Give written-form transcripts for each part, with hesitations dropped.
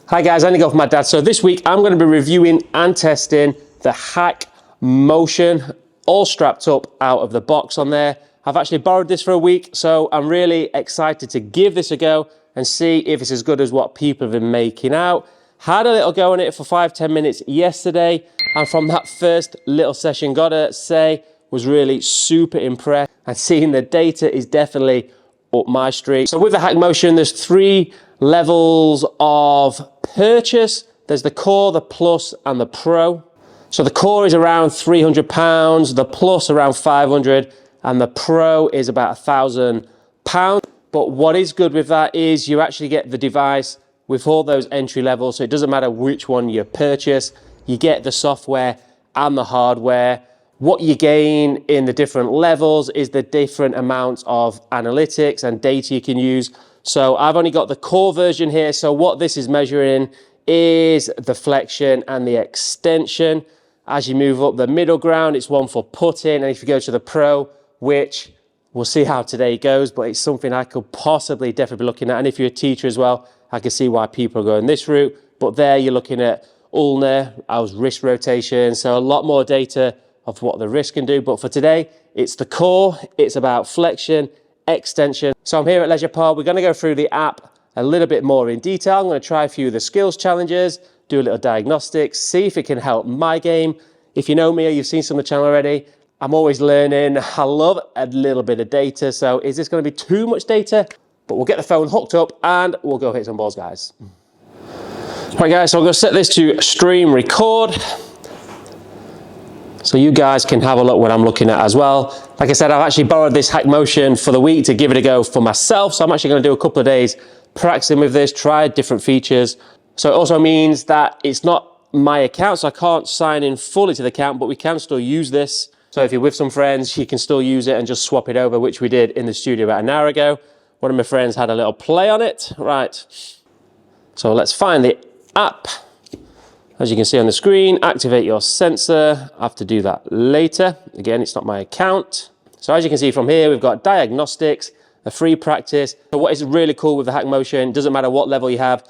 Hi guys, Andy Golf, my dad. So this week I'm going to be reviewing and testing the HackMotion, all strapped up out of the box on there. I've actually borrowed this for a week, so I'm really excited to give this a go and see if it's as good as what people have been making out. Had a little go on it for 5-10 minutes yesterday, and from that first little session, gotta say, was really super impressed. And seeing the data is definitely up my street. So with the HackMotion, there's 3 levels of purchase. There's the core, the plus, and the pro. So the core is around £300, the plus around 500, and the pro is about £1,000. But what is good with that is you actually get the device with all those entry levels, so it doesn't matter which one you purchase, you get the software and the hardware. What you gain in the different levels is the different amounts of analytics and data you can use. So I've only got the core version here, so what this is measuring is the flexion and the extension. As you move up the middle ground, it's one for putting, and if you go to the pro, which we'll see how today goes, but it's something I could possibly definitely be looking at. And if you're a teacher as well, I can see why people are going this route. But there you're looking at ulnar, wrist rotation, so a lot more data of what the wrist can do. But for today, it's the core, it's about flexion, extension. So I'm here at Leisure Park. We're going to go through the app a little bit more in detail. I'm going to try a few of the skills challenges, do a little diagnostics, see if it can help my game. If you know me or you've seen some of the channel already, I'm always learning. I love a little bit of data. So is this going to be too much data? But we'll get the phone hooked up and we'll go hit some balls, guys. Right guys, so I'm going to set this to stream record, so you guys can have a look what I'm looking at as well. Like I said, I've actually borrowed this HackMotion for the week to give it a go for myself. So I'm actually going to do a couple of days practicing with this, try different features. So it also means that it's not my account, so I can't sign in fully to the account, but we can still use this. So if you're with some friends, you can still use it and just swap it over, which we did in the studio about an hour ago. One of my friends had a little play on it. Right. So let's find the app. As you can see on the screen, activate your sensor. I have to do that later. Again, it's not my account. So as you can see from here, we've got Diagnostics, a free practice. So what is really cool with the HackMotion, doesn't matter what level you have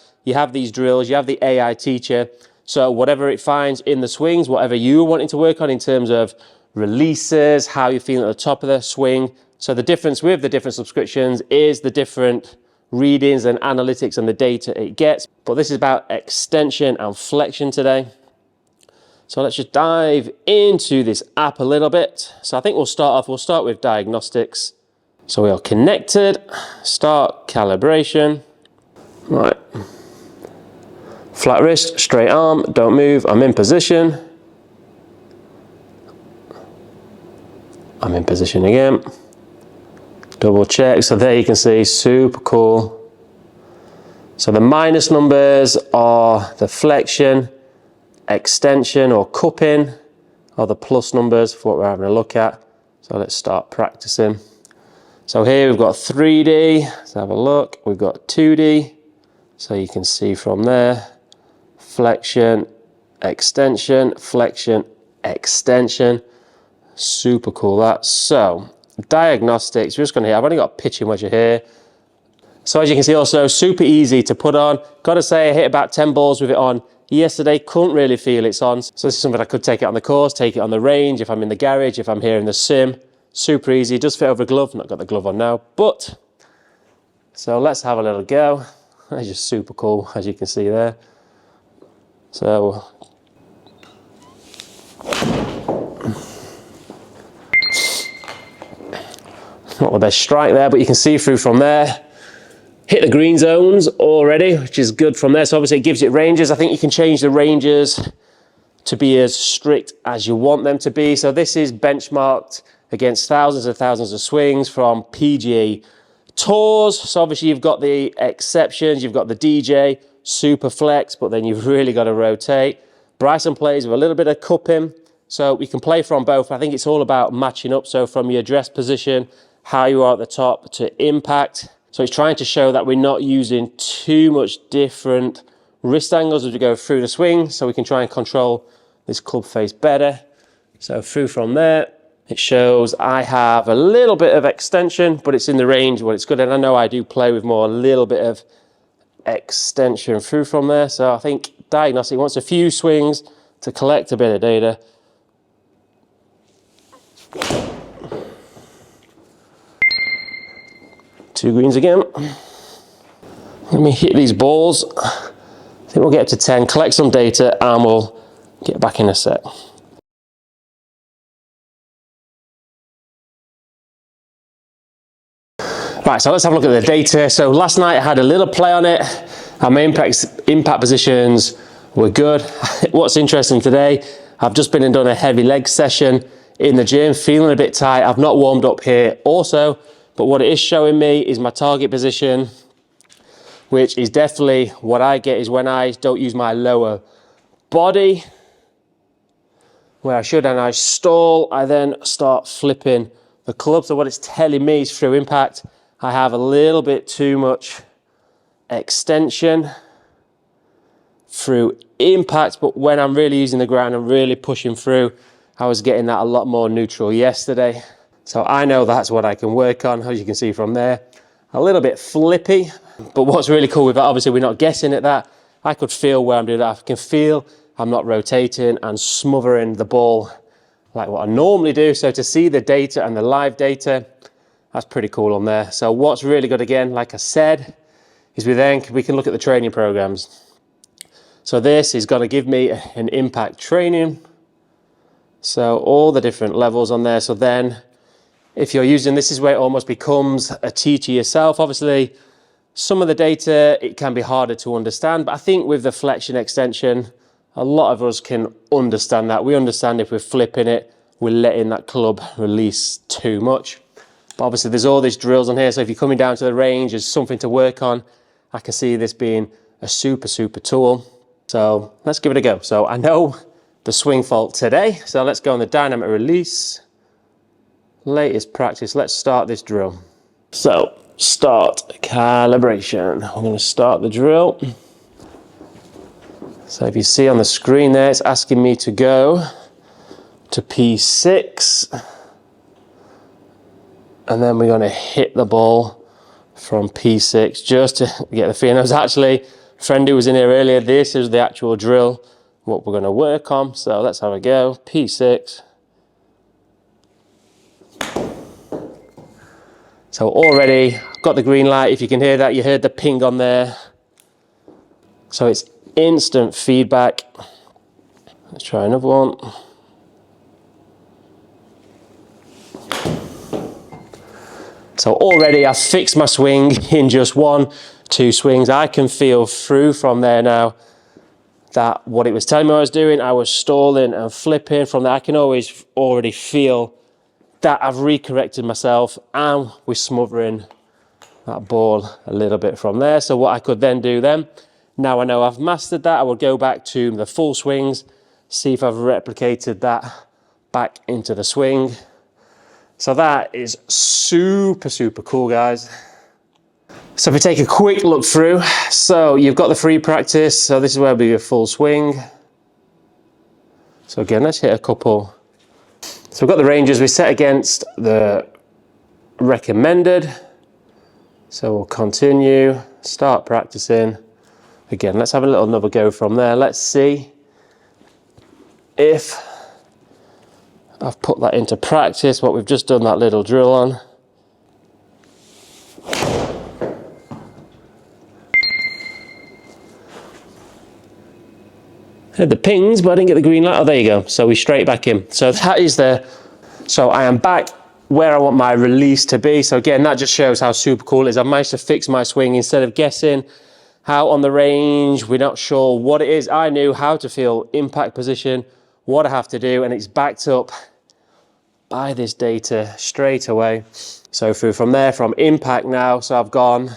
these drills, you have the AI teacher. So whatever it finds in the swings, whatever you're wanting to work on in terms of releases, how you're feeling at the top of the swing. So the difference with the different subscriptions is the different readings and analytics and the data it gets. But this is about extension and flexion today. So let's just dive into this app a little bit. So I think we'll start with Diagnostics. So we are connected, start calibration. Right. Flat wrist, straight arm, don't move, I'm in position. I'm in position again. Double check, so there you can see, super cool. So the minus numbers are the flexion, extension or cupping, are the plus numbers for what we're having a look at. So let's start practicing. So here we've got 3D, let's have a look. We've got 2D, so you can see from there, flexion, extension, flexion, extension. Super cool that. So Diagnostics, we're just going to hit, I've only got a pitching wedge here. So as you can see also, super easy to put on. Got to say I hit about 10 balls with it on yesterday, couldn't really feel it's on. So this is something I could take it on the course, take it on the range, if I'm in the garage, if I'm here in the sim. Super easy, it does fit over a glove, not got the glove on now, but. So let's have a little go. It's just super cool, as you can see there. So. Not the best strike there, but you can see through from there. Hit the green zones already, which is good from there. So obviously it gives it ranges. I think you can change the ranges to be as strict as you want them to be. So this is benchmarked against thousands and thousands of swings from PGA tours. So obviously you've got the exceptions. You've got the DJ, super flex, but then you've really got to rotate. Bryson plays with a little bit of cupping. So we can play from both. I think it's all about matching up. So from your dress position, how you are at the top to impact. So it's trying to show that we're not using too much different wrist angles as we go through the swing, so we can try and control this club face better. So through from there, it shows I have a little bit of extension, but it's in the range where it's good. And I know I do play with more, a little bit of extension through from there. So I think Diagnostics wants a few swings to collect a bit of data. Two greens again. Let me hit these balls. I think we'll get up to 10, collect some data, and we'll get back in a sec. Right, so let's have a look at the data. So last night I had a little play on it, and my impact positions were good. What's interesting today, I've just been and done a heavy leg session in the gym, feeling a bit tight. I've not warmed up here also, but what it is showing me is my target position, which is definitely what I get is when I don't use my lower body where I should, and I stall, I then start flipping the club. So what it's telling me is through impact, I have a little bit too much extension through impact, but when I'm really using the ground and really pushing through, I was getting that a lot more neutral yesterday. So I know that's what I can work on, as you can see from there. A little bit flippy, but what's really cool with that, obviously we're not guessing at that. I could feel where I'm doing that. I can feel I'm not rotating and smothering the ball like what I normally do. So to see the data and the live data, that's pretty cool on there. So what's really good, again, like I said, is we can look at the training programs. So this is going to give me an impact training. So all the different levels on there. So then if you're using, this is where it almost becomes a teacher yourself. Obviously, some of the data, it can be harder to understand, but I think with the flexion extension, a lot of us can understand that. We understand if we're flipping it, we're letting that club release too much. But obviously there's all these drills on here. So if you're coming down to the range, there's something to work on. I can see this being a super tool. So let's give it a go. So I know the swing fault today. So let's go on the dynamic release. Latest practice. Let's start this drill. So start calibration. We're going to start the drill. So if you see on the screen there, it's asking me to go to P6. And then we're going to hit the ball from P6 just to get the feeling. I was actually, a friend who was in here earlier, this is the actual drill, what we're going to work on. So let's have a go. P6. So already got the green light. If you can hear that, you heard the ping on there. So it's instant feedback. Let's try another one. So already I've fixed my swing in just 1-2 swings. I can feel through from there now that what it was telling me I was doing, I was stalling and flipping. From there, I can always already feel that I've recorrected myself and we're smothering that ball a little bit from there. So what I could then do then, now I know I've mastered that, I will go back to the full swings, see if I've replicated that back into the swing. So that is super cool, guys. So if we take a quick look through, so you've got the free practice. So this is where it'll be a full swing. So again, let's hit a couple. So we've got the ranges we set against the recommended. So we'll continue, start practicing. Again, let's have a little another go from there. Let's see if I've put that into practice, what we've just done that little drill on. Had the pings, but I didn't get the green light. Oh, there you go. So we straight back in. So that is so I am back where I want my release to be. So again, that just shows how super cool it is. I've managed to fix my swing instead of guessing how on the range, we're not sure what it is. I knew how to feel impact position, what I have to do, and it's backed up by this data straight away. So through from there, from impact now, so I've gone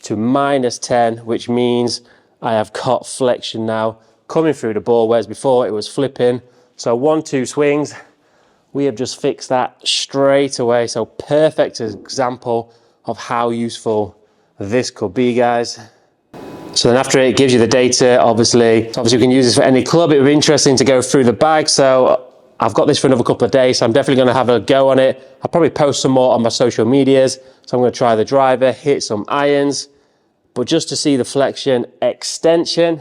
to -10, which means I have got flexion now coming through the ball, whereas before it was flipping. So 1-2 swings, we have just fixed that straight away. So perfect example of how useful this could be, guys. So then after it gives you the data, obviously you can use this for any club. It would be interesting to go through the bag. So I've got this for another couple of days, so I'm definitely going to have a go on it. I'll probably post some more on my social medias. So I'm going to try the driver, hit some irons. but just to see the flexion extension,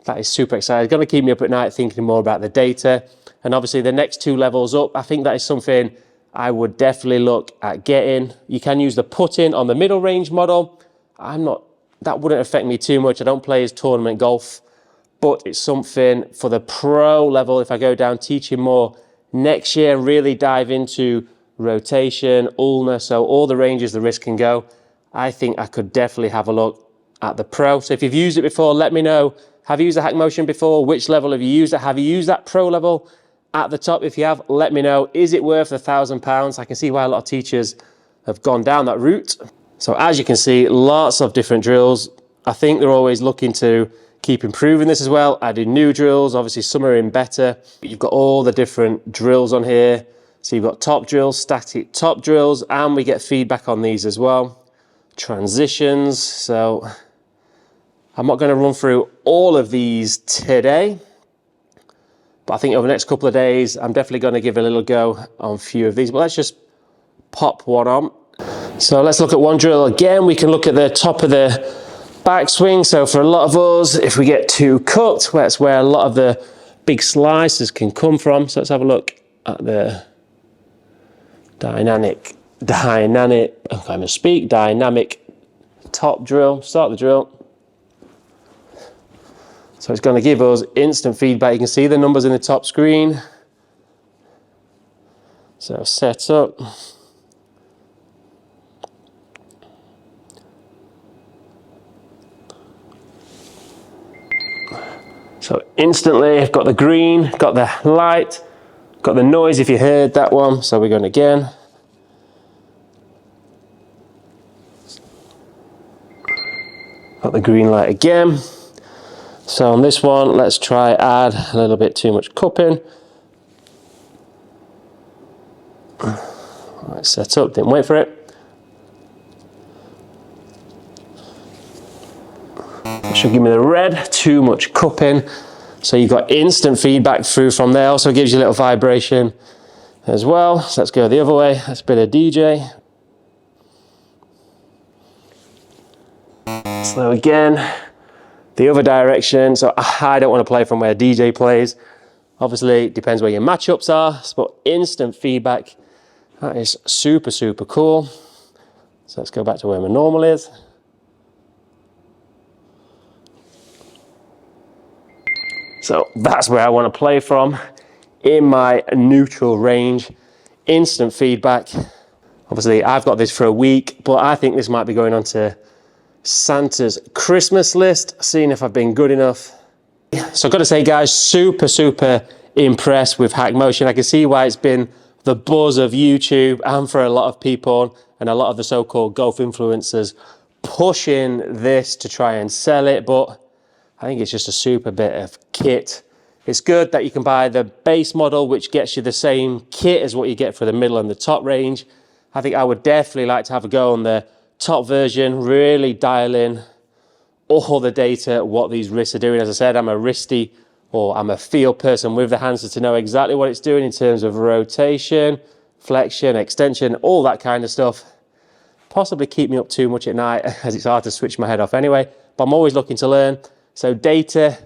that is super exciting. It's going to keep me up at night thinking more about the data. And obviously the next 2 levels up, I think that is something I would definitely look at getting. You can use the put-in on the middle range model. That wouldn't affect me too much. I don't play as tournament golf, but it's something for the pro level. If I go down teaching more next year and really dive into rotation, ulnar, so all the ranges the wrist can go, I think I could definitely have a look at the pro. So if you've used it before, let me know. Have you used the HackMotion before? Which level have you used it? Have you used that pro level at the top? If you have, let me know. Is it worth £1,000? I can see why a lot of teachers have gone down that route. So as you can see, lots of different drills. I think they're always looking to keep improving this as well, adding new drills. Obviously some are in better. You've got all the different drills on here. So you've got top drills, static top drills, and we get feedback on these as well. Transitions. So I'm not going to run through all of these today, but I think over the next couple of days, I'm definitely going to give a little go on a few of these. But let's just pop one on. So let's look at one drill again. We can look at the top of the backswing. So for a lot of us, if we get too cooked, that's where a lot of the big slices can come from. So let's have a look at the dynamic top drill. Start the drill. So it's going to give us instant feedback. You can see the numbers in the top screen. So set up. So instantly I've got the green, got the light, got the noise if you heard that one. So we're going again. Got the green light again. So on this one, let's try add a little bit too much cupping. Right, set up, didn't wait for it. Should give me the red, too much cupping. So you've got instant feedback through from there. Also gives you a little vibration as well. So let's go the other way. That's a bit of DJ. Slow again. The other direction. So I don't want to play from where DJ plays. Obviously, it depends where your matchups are, but instant feedback. That is super, super cool. So let's go back to where my normal is. So that's where I want to play from in my neutral range. Instant feedback. Obviously, I've got this for a week, but I think this might be going on to Santa's Christmas list, seeing if I've been good enough. So I've got to say, guys, super, super impressed with HackMotion. I can see why it's been the buzz of YouTube and for a lot of people and a lot of the so-called golf influencers pushing this to try and sell it, but I think it's just a super bit of kit. It's good that you can buy the base model, which gets you the same kit as what you get for the middle and the top range. I think I would definitely like to have a go on the top version, really dial in all the data, what these wrists are doing. As I said, I'm a wristy, or I'm a feel person with the hands to know exactly what it's doing in terms of rotation, flexion, extension, all that kind of stuff. Possibly keep me up too much at night as it's hard to switch my head off anyway, but I'm always looking to learn. So data,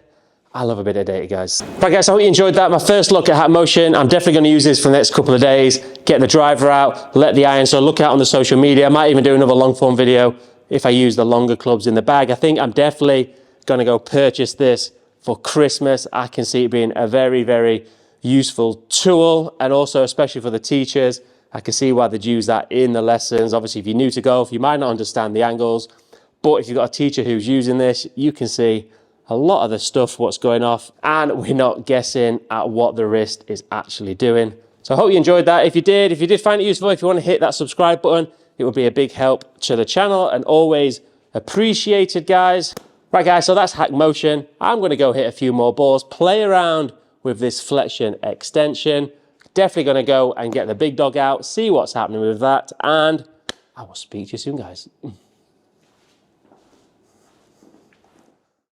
I love a bit of data, guys. Right, guys, I hope you enjoyed that. My first look at HackMotion. I'm definitely going to use this for the next couple of days. Get the driver out, let the iron. So look out on the social media. I might even do another long form video if I use the longer clubs in the bag. I think I'm definitely going to go purchase this for Christmas. I can see it being a very, very useful tool, and also especially for the teachers. I can see why they'd use that in the lessons. Obviously, if you're new to golf, you might not understand the angles, but if you've got a teacher who's using this, you can see a lot of the stuff, what's going off, and we're not guessing at what the wrist is actually doing. So I hope you enjoyed that. If you did find it useful, if you want to hit that subscribe button, it would be a big help to the channel and always appreciated, guys. Right, guys, so that's HackMotion. I'm going to go hit a few more balls, play around with this flexion extension. Definitely going to go and get the big dog out, see what's happening with that, and I will speak to you soon, guys.